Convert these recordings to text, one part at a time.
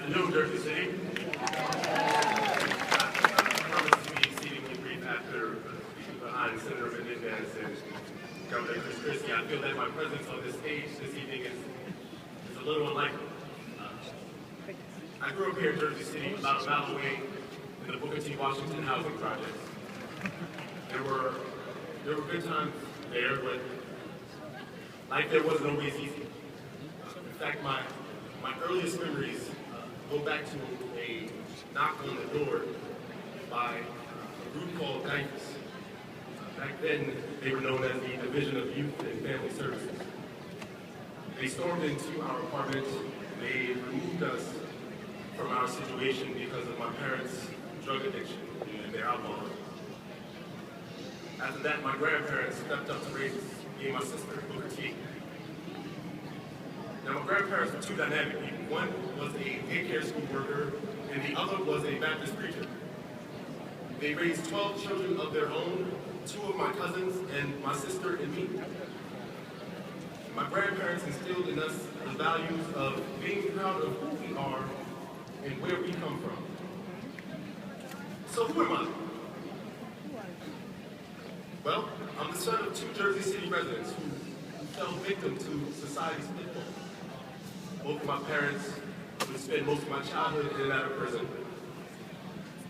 afternoon, Jersey City. I promise to be exceedingly brief after speaking behind Senator Menendez and Governor Chris Christie. I feel that my presence on this stage this evening is a little unlikely. I grew up here in Jersey City, about a mile away in the Booker T. Washington housing projects. There were good times there, but life there wasn't always easy. In fact, my earliest memories go back to a knock on the door by a group called Diapers. Back then, they were known as the Division of Youth and Family Services. They stormed into our apartment. They removed us from our situation because of my parents' drug addiction and their alcoholism. After that, my grandparents stepped up to raise me and my sister, Booker T. Now, my grandparents were two dynamic people. One was a daycare school worker, and the other was a Baptist preacher. They raised 12 children of their own, 2 of my cousins, and my sister and me. My grandparents instilled in us the values of being proud of who we are and where we come from. So who am I? Well, I'm the son of 2 Jersey City residents who fell victim to society's pitfall. Both of my parents would spend most of my childhood in and out of prison.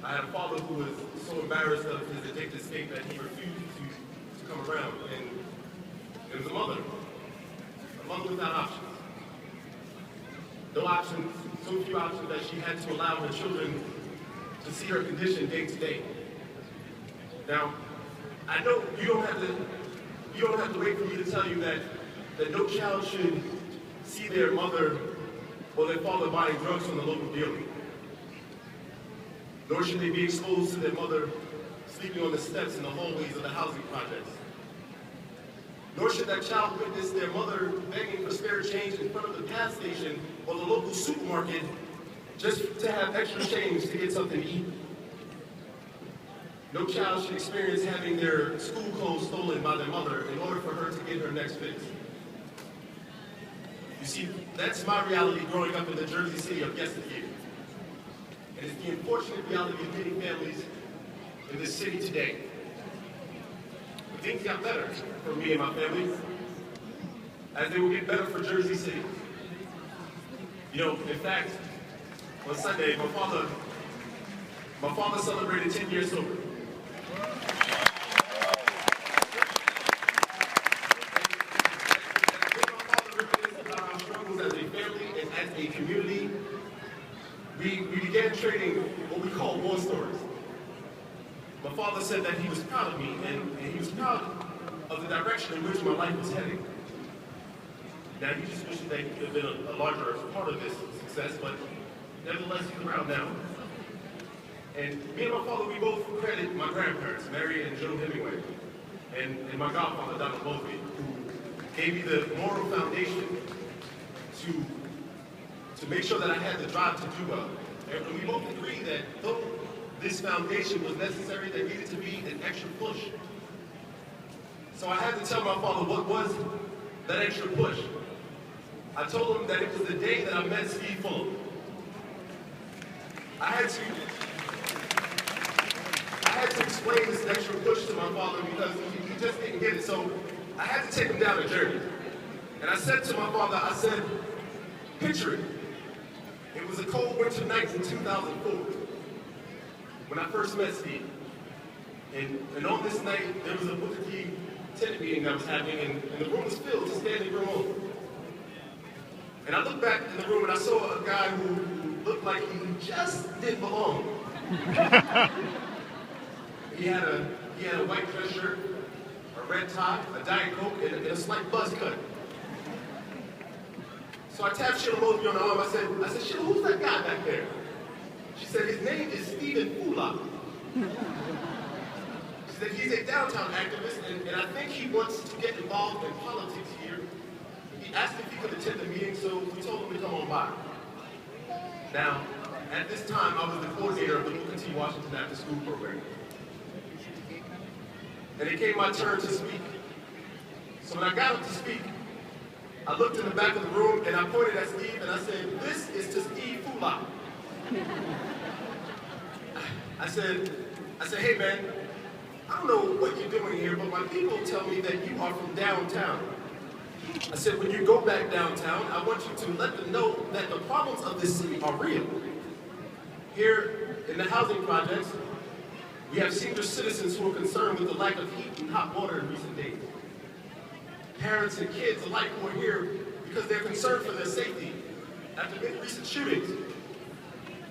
I had a father who was so embarrassed of his addicted state that he refused to come around. And there was a mother without options. No options, so few options that she had to allow her children to see her condition day to day. Now, I know you don't have to wait for me to tell you that no child should see their mother or their father buying drugs from the local dealer. Nor should they be exposed to their mother sleeping on the steps in the hallways of the housing projects. Nor should that child witness their mother begging for spare change in front of the gas station or the local supermarket just to have extra change to get something to eat. No child should experience having their school clothes stolen by their mother in order for her to get her next fix. You see, that's my reality growing up in the Jersey City of yesteryear. And it's the unfortunate reality of many families in this city today. But things got better for me and my family, as they will get better for Jersey City. You know, in fact, on Sunday, my father celebrated 10 years sober. As a community, we began trading what we call war stories. My father said that he was proud of me, and he was proud of the direction in which my life was heading. Now, he just wishes that he could have been a larger part of this success, but nevertheless, he's around now. And me and my father, we both credit my grandparents, Mary and Joe Hemingwat, and my godfather, Donald Bowlby, who gave me the moral foundation to make sure that I had the drive to do well. And we both agree that though this foundation was necessary, there needed to be an extra push. So I had to tell my father what was that extra push. I told him that it was the day that I met Steve Fulop. I had to explain this extra push to my father because he just didn't get it. So I had to take him down a journey. And I said to my father, I said, picture it. It was a cold winter night in 2004 when I first met Steve. And on this night, there was a Booker T tenant meeting that was happening, and the room was filled to standing room only. And I looked back in the room and I saw a guy who looked like he just didn't belong. He had a white dress shirt, a red tie, a Diet Coke, and a slight buzz cut. So I tapped Sheila Mosby on the arm. I said, Sheila, who's that guy back there? She said, his name is Fulop. She said, he's a downtown activist, and I think he wants to get involved in politics here. He asked if he could attend the meeting, so we told him to come on by. Now, at this time, I was the coordinator of the Booker T. Washington After School program. And it came my turn to speak. So when I got up to speak, I looked in the back of the room and I pointed at Steve and I said, this is to Steve Fulop. I said, hey man, I don't know what you're doing here, but my people tell me that you are from downtown. I said, when you go back downtown, I want you to let them know that the problems of this city are real. Here in the housing projects, we have senior citizens who are concerned with the lack of heat and hot water in recent days. Parents and kids alike who are here because they're concerned for their safety after recent shootings.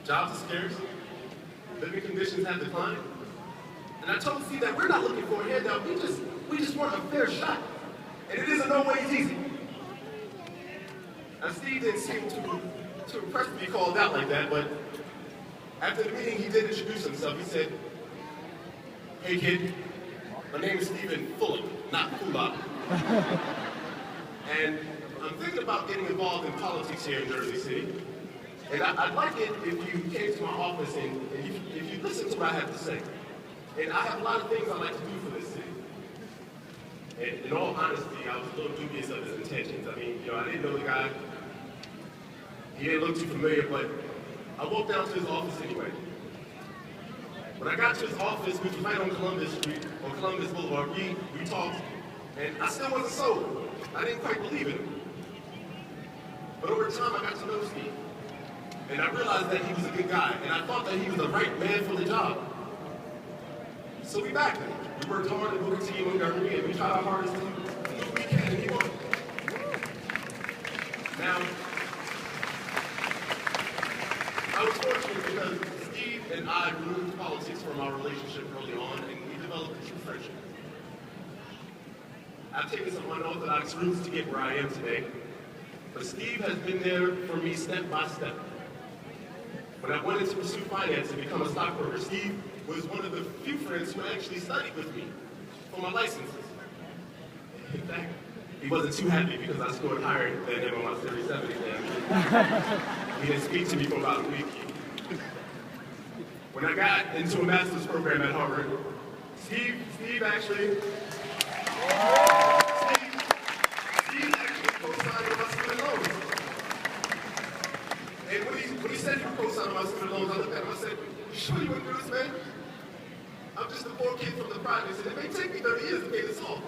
Jobs are scarce, living conditions have declined. And I told Steve that we're not looking for a handout, we just want a fair shot. And it isn't no ways easy. Now Steve didn't seem too impressed to be called out like that, but after the meeting he did introduce himself. He said, hey kid, my name is Fulop, not Fulop. And I'm thinking about getting involved in politics here in Jersey City. And I'd like it if you came to my office and if you listened to what I have to say. And I have a lot of things I'd like to do for this city. And in all honesty, I was a little dubious of his intentions. I mean, I didn't know the guy. He didn't look too familiar, but I walked down to his office anyway. When I got to his office, which was right on Columbus Street, on Columbus Boulevard, we talked, and I still wasn't sold. I didn't quite believe in him. But over time, I got to know Steve. And I realized that he was a good guy, and I thought that he was the right man for the job. So we backed him. We worked hard in Booker T and Montgomery, and we tried our hardest to do what we can, and he won. Now, I was fortunate because Steve and I removed politics from our relationship early on, and we developed a true friendship. I've taken some unorthodox routes to get where I am today, but Steve has been there for me step by step. When I wanted to pursue finance and become a stockbroker, Steve was one of the few friends who actually studied with me for my licenses. In fact, he wasn't too happy because I scored higher than him on my 37 exam. He didn't speak to me for about a week. When I got into a master's program at Harvard, Steve actually co-signed on my student loans. And when he said he would co-sign on my student loans, I looked at him and I said, you sure you want to do this, man? I'm just a poor kid from the projects, and it may take me 30 years to pay this off.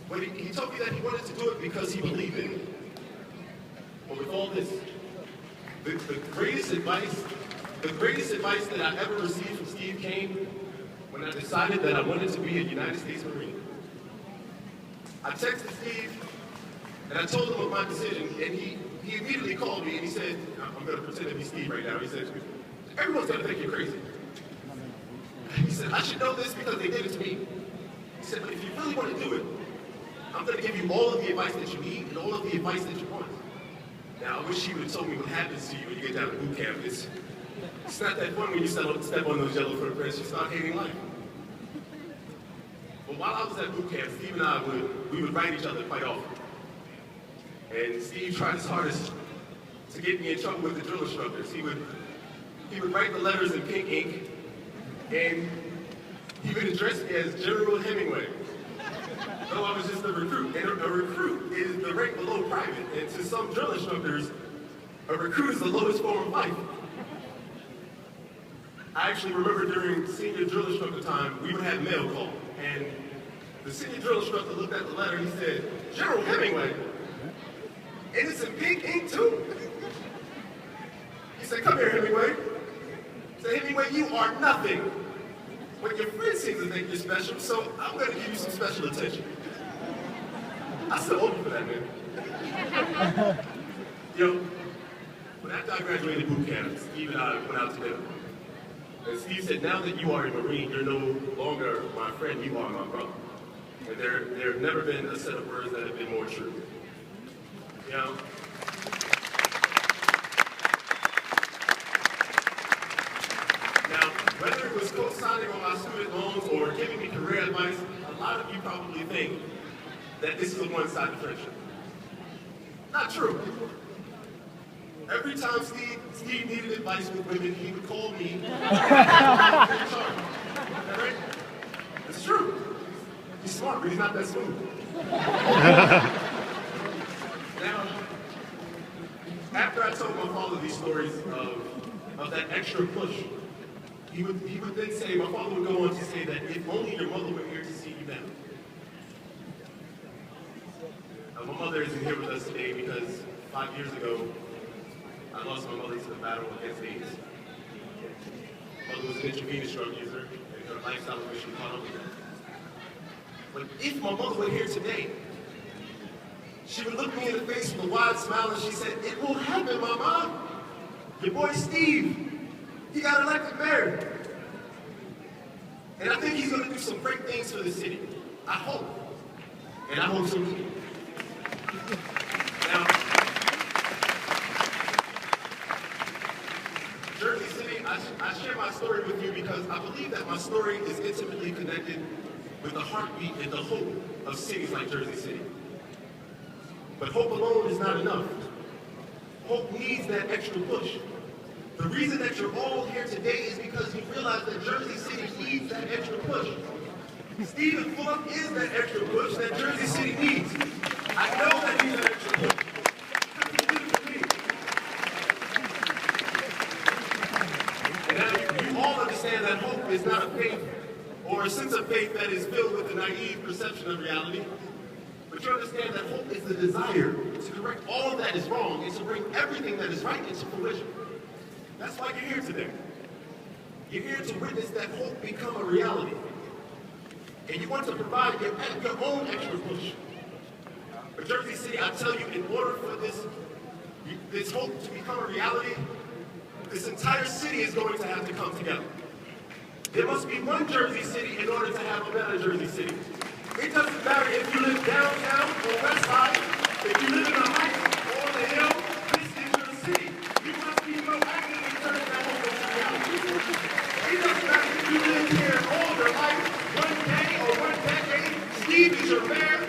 But he told me that he wanted to do it because he believed in it. But with all this, the greatest advice that I ever received from Steve came when I decided that I wanted to be a United States Marine. I texted Steve, and I told him of my decision, and he immediately called me and he said, I'm going to pretend to be Steve right now. He said, everyone's going to think you're crazy. He said, I should know this because they did it to me. He said, but if you really want to do it, I'm going to give you all of the advice that you need and all of the advice that you want. Now, I wish he would have told me what happens to you when you get down to boot camp. It's not that fun when you step on those yellow footprints. You start hating life. But while I was at boot camp, Steve and I would write each other quite often. And Steve tried his hardest to get me in trouble with the drill instructors. He would write the letters in pink ink, and he would address me as General Hemingway. Though I was just a recruit, and a recruit is the rank below private, and to some drill instructors, a recruit is the lowest form of life. I actually remember during senior drill instructor time, we would have mail call, and the senior drill instructor looked at the letter and he said, General Hemingway, and it's in pink ink too? He said, come here, Hemingway. He said, Hemingway, you are nothing. But your friends seem to think you're special, so I'm going to give you some special attention. I still owe you for that, man. But after I graduated boot camp, Steve and I went out to dinner. And Steve said, now that you are a Marine, you're no longer my friend, you are my brother. And there have never been a set of words that have been more true. Now, whether it was co-signing on my student loans or giving me career advice, a lot of you probably think that this is a one-sided friendship. Not true. Every time Steve needed advice with women, he would call me. Right? It's true. He's smart, but he's not that smooth. Now, After I told my father these stories of that extra push, he would then say, my father would go on to say that if only your mother were here to see you now. My mother isn't here with us today because 5 years ago, I lost my mother to the battle against AIDS. My mother was an intravenous drug user, and her lifestyle was she caught up with that. But if my mother were here today, she would look me in the face with a wide smile and she said, "It will happen, Mama. Your boy Steve, he got elected mayor. And I think he's going to do some great things for the city. I hope. And I hope so too." Now, Jersey City, I share my story with you because I believe that my story is intimately connected with the heartbeat and the hope of cities like Jersey City. But hope alone is not enough. Hope needs that extra push. The reason that you're all here today is because you realize that Jersey City needs that extra push. Stephen Fulop is that extra push that Jersey City needs. I know that he's that extra push. And now you all understand that hope is not a faith or a sense of faith that is filled with a naive perception of reality. But you understand that hope is the desire to correct all that is wrong and to bring everything that is right into fruition. That's why you're here today. You're here to witness that hope become a reality. And you want to provide your own extra push. But Jersey City, I tell you, in order for this hope to become a reality, this entire city is going to have to come together. There must be one Jersey City in order to have a better Jersey City. It doesn't matter if you live downtown or west side, if you live in the heights or the hill, this is your city. You must be proactive in turning that hope into reality. It doesn't matter if you live here all your life, one day or one decade, Steve is your mayor,